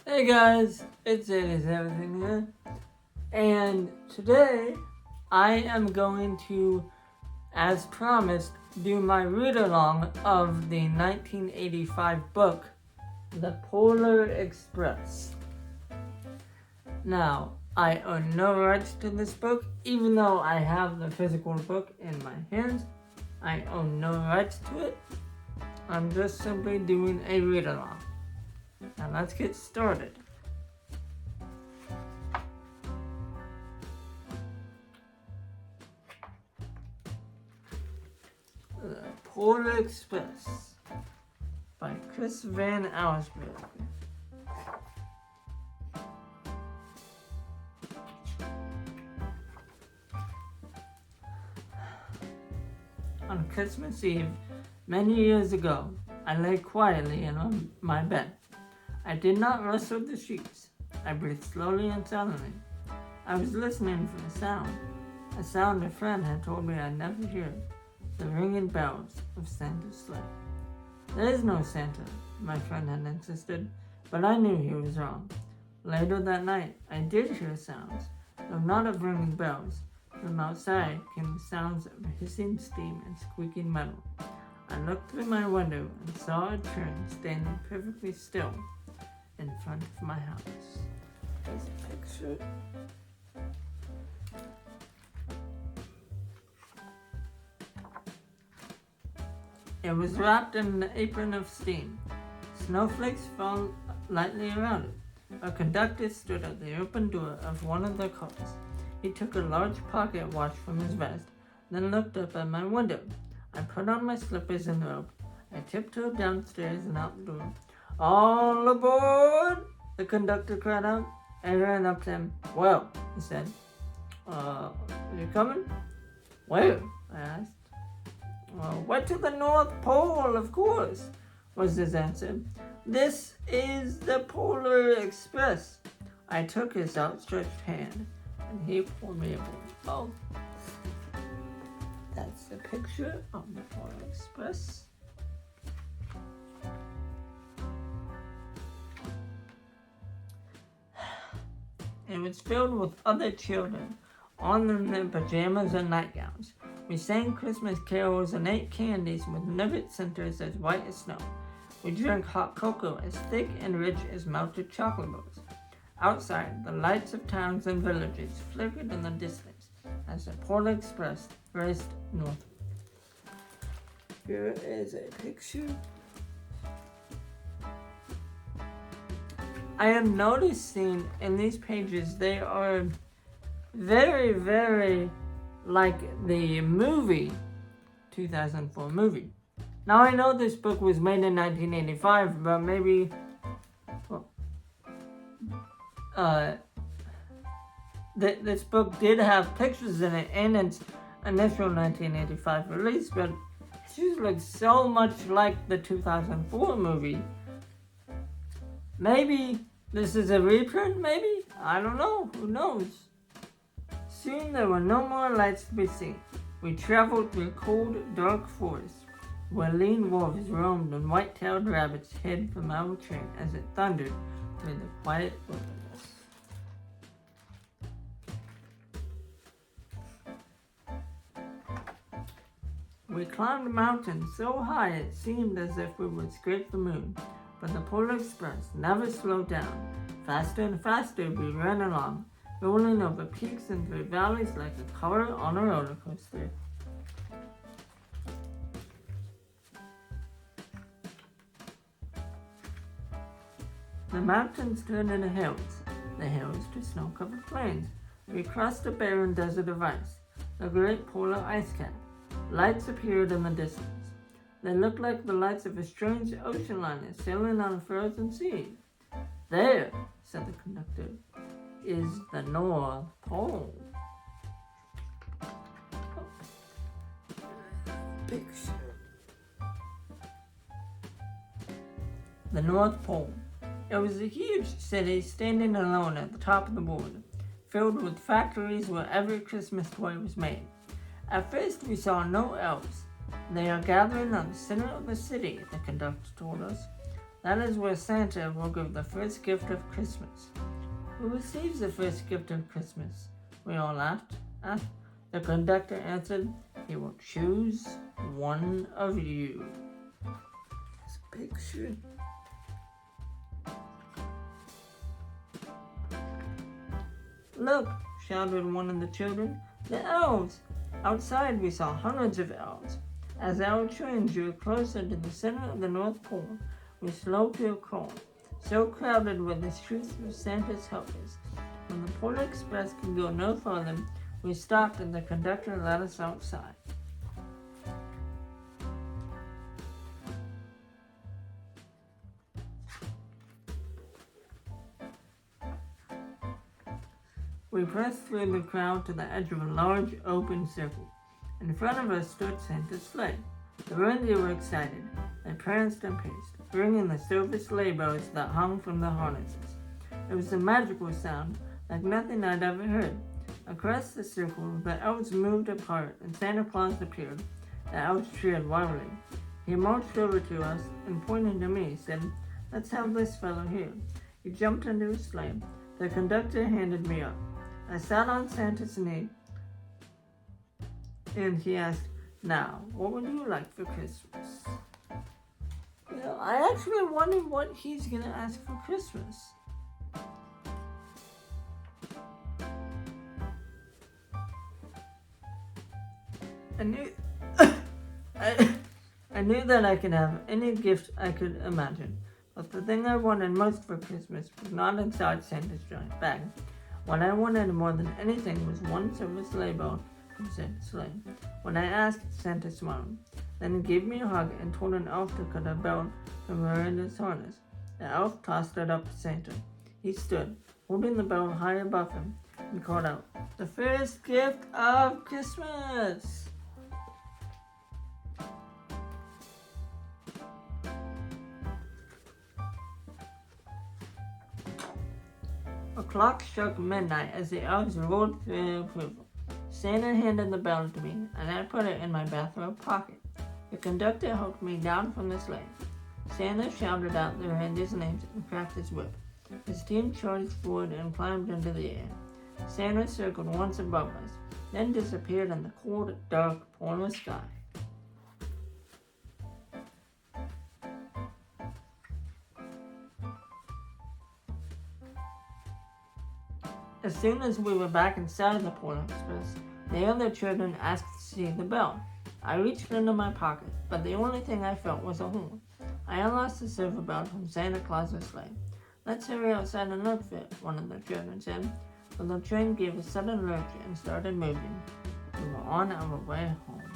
Hey guys, it's 87 here, and today I am going to, as promised, do my read along of the 1985 book, The Polar Express. Now, I own no rights to this book, even though I have the physical book in my hands. I own no rights to it. I'm just simply doing a read along. Now let's get started. The Polar Express by Chris Van Allsburg. On Christmas Eve, many years ago, I lay quietly in my bed. I did not rustle the sheets. I breathed slowly and silently. I was listening for a sound a friend had told me I'd never hear, the ringing bells of Santa's sleigh. There is no Santa, my friend had insisted, but I knew he was wrong. Later that night, I did hear sounds, though not of ringing bells. From outside came the sounds of hissing steam and squeaking metal. I looked through my window and saw a train standing perfectly still in front of my house. There's a picture. It was wrapped in an apron of steam. Snowflakes fell lightly around it. A conductor stood at the open door of one of the cars. He took a large pocket watch from his vest, then looked up at my window. I put on my slippers and robe. I tiptoed downstairs and out the door. "All aboard!" the conductor cried out. I ran up to him. "Well," he said, are you coming?" "Where?" I asked. "Went to the North Pole, of course," was his answer. "This is the Polar Express." I took his outstretched hand, and he pulled me aboard. Oh, that's the picture of the Polar Express. It was filled with other children, all in their pajamas and nightgowns. We sang Christmas carols and ate candies with nugget centers as white as snow. We drank hot cocoa as thick and rich as melted chocolate bars. Outside, the lights of towns and villages flickered in the distance as the Polar Express raced northward. Here is a picture. I am noticing in these pages they are very, very like the movie, 2004 movie. Now I know this book was made in 1985, but maybe this book did have pictures in it in its initial 1985 release, but it just looks so much like the 2004 movie. Maybe this is a reprint, maybe? I don't know, who knows? Soon there were no more lights to be seen. We traveled through cold, dark forests, where lean wolves roamed and white-tailed rabbits hid from our train as it thundered through the quiet wilderness. We climbed mountains so high it seemed as if we would scrape the moon, but the Polar Express never slowed down. Faster and faster we ran along, rolling over peaks and through valleys like a car on a roller coaster. The mountains turned into hills, the hills to snow-covered plains. We crossed a barren desert of ice, the great polar ice cap. Lights appeared in the distance. They looked like the lights of a strange ocean liner sailing on a frozen sea. "There," said the conductor, "is the North Pole." Picture. The North Pole. It was a huge city standing alone at the top of the board, filled with factories where every Christmas toy was made. At first we saw no elves. "They are gathering on the center of the city," the conductor told us. That is where Santa will give the first gift of Christmas. Who receives the first gift of Christmas? We all laughed. The conductor answered, he will choose one of you. There's a picture. Look, shouted one of the children. The elves! Outside we saw hundreds of elves. As our train drew closer to the center of the North Pole, we slowed to a crawl. So crowded were the streets of Santa's helpers. When the Polar Express could go no farther, we stopped and the conductor let us outside. We pressed through the crowd to the edge of a large open circle. In front of us stood Santa's sleigh. The reindeer were excited. They pranced and paced, ringing the silver sleigh bells that hung from the harnesses. It was a magical sound, like nothing I'd ever heard. Across the circle, the elves moved apart, and Santa Claus appeared. The elves cheered wildly. He marched over to us and, pointing to me, said, "Let's have this fellow here." He jumped into his sleigh. The conductor handed me up. I sat on Santa's knee, and he asked, "Now, what would you like for Christmas?" I actually wonder what he's going to ask for Christmas. I knew that I could have any gift I could imagine, but the thing I wanted most for Christmas was not inside Santa's giant bag. What I wanted more than anything was one silver sleigh bell from Santa's sleigh. When I asked, Santa smiled. Then he gave me a hug and told an elf to cut a bell from Miranda's harness. The elf tossed it up to Santa. He stood, holding the bell high above him, and called out, "The first gift of Christmas!" A clock struck midnight as the elves rolled through approval. Santa handed the bell to me, and I put it in my bathrobe pocket. The conductor helped me down from the sleigh. Santa shouted out the reindeer's names and cracked his whip. His team charged forward and climbed into the air. Santa circled once above us, then disappeared in the cold, dark, polar sky. As soon as we were back inside the Polar Express, the other children asked to see the bell. I reached into my pocket, but the only thing I felt was a hole. I unlocked the silver bell from Santa Claus's sleigh. "Let's hurry outside and look for it," one of the children said. But the train gave a sudden lurch and started moving. We were on our way home.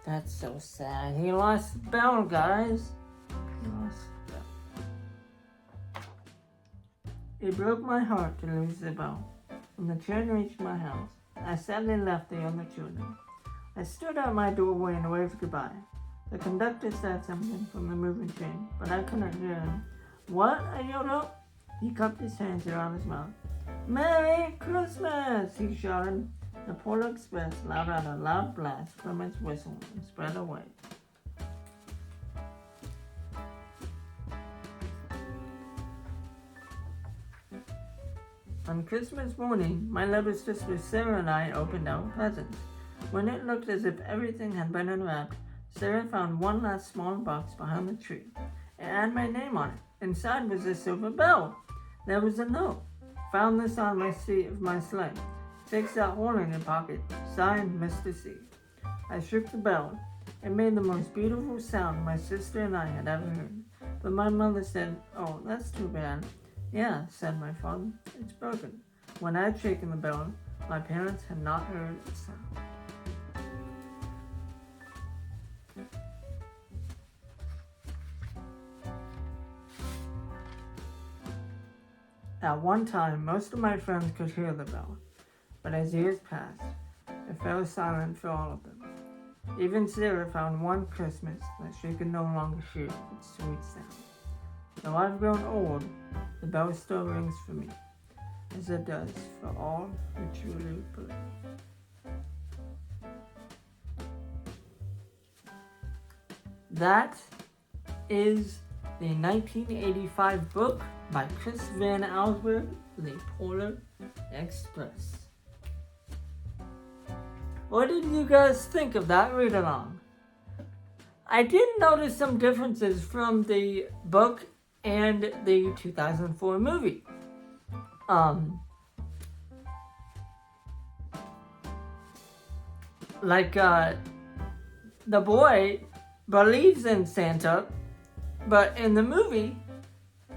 That's so sad. He lost the bell, guys. He lost the bell. It broke my heart to lose the bell. When the train reached my house, I sadly left the other children. I stood at my doorway and waved goodbye. The conductor said something from the moving train, but I couldn't hear him. "What?" I yelled out. He cupped his hands around his mouth. "Merry Christmas!" he shouted. The Polar Express let out a loud blast from its whistle and sped away. On Christmas morning, my little sister Sarah and I opened our presents. When it looked as if everything had been unwrapped, Sarah found one last small box behind the tree. It had my name on it. Inside was a silver bell. There was a note. "Found this on my seat of my sleigh. Fix that hole in your pocket. Signed, Mr. C." I shook the bell. It made the most beautiful sound my sister and I had ever heard. But my mother said, "Oh, that's too bad." "Yeah," said my father. "It's broken." When I'd shaken the bell, my parents had not heard a sound. At one time, most of my friends could hear the bell, but as years passed, it fell silent for all of them. Even Sarah found one Christmas that she could no longer hear its sweet sound. Though I've grown old, the bell still rings for me, as it does for all who truly believe. That is the 1985 book by Chris Van Allsburg, The Polar Express. What did you guys think of that read-along? I did notice some differences from the book and the 2004 movie. The boy believes in Santa, but in the movie,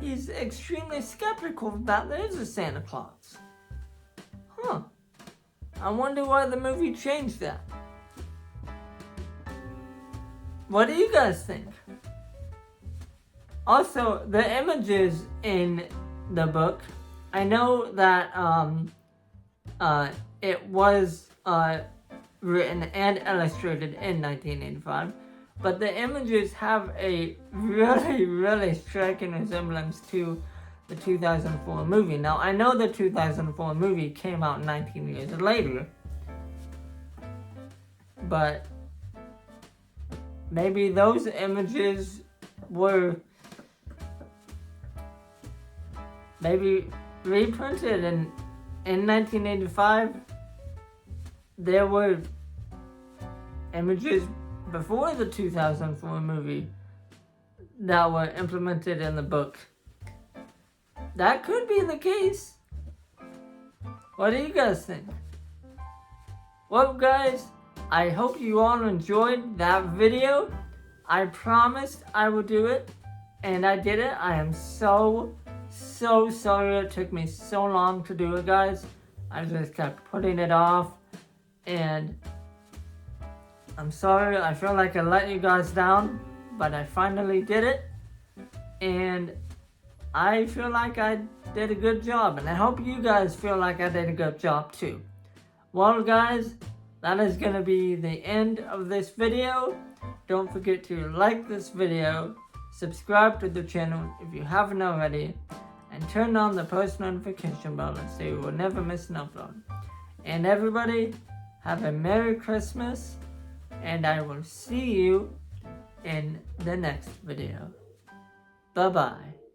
he's extremely skeptical that there is a Santa Claus. I wonder why the movie changed that. What do you guys think? Also, the images in the book, I know that it was written and illustrated in 1985, but the images have a really, really striking resemblance to the 2004 movie. Now, I know the 2004 movie came out 19 years later, but maybe those images were maybe reprinted in 1985. There were images before the 2004 movie that were implemented in the book. That could be the case. What do you guys think? Well, guys, I hope you all enjoyed that video. I promised I would do it, and I did it. I am so sorry it took me so long to do it, guys. I just kept putting it off, and I'm sorry. I feel like I let you guys down, but I finally did it, and I feel like I did a good job, and I hope you guys feel like I did a good job too. Well, guys, that is going to be the end of this video. Don't forget to like this video, subscribe to the channel if you haven't already, and turn on the post notification bell so you will never miss an upload. And everybody, have a Merry Christmas, and I will see you in the next video. Bye-bye.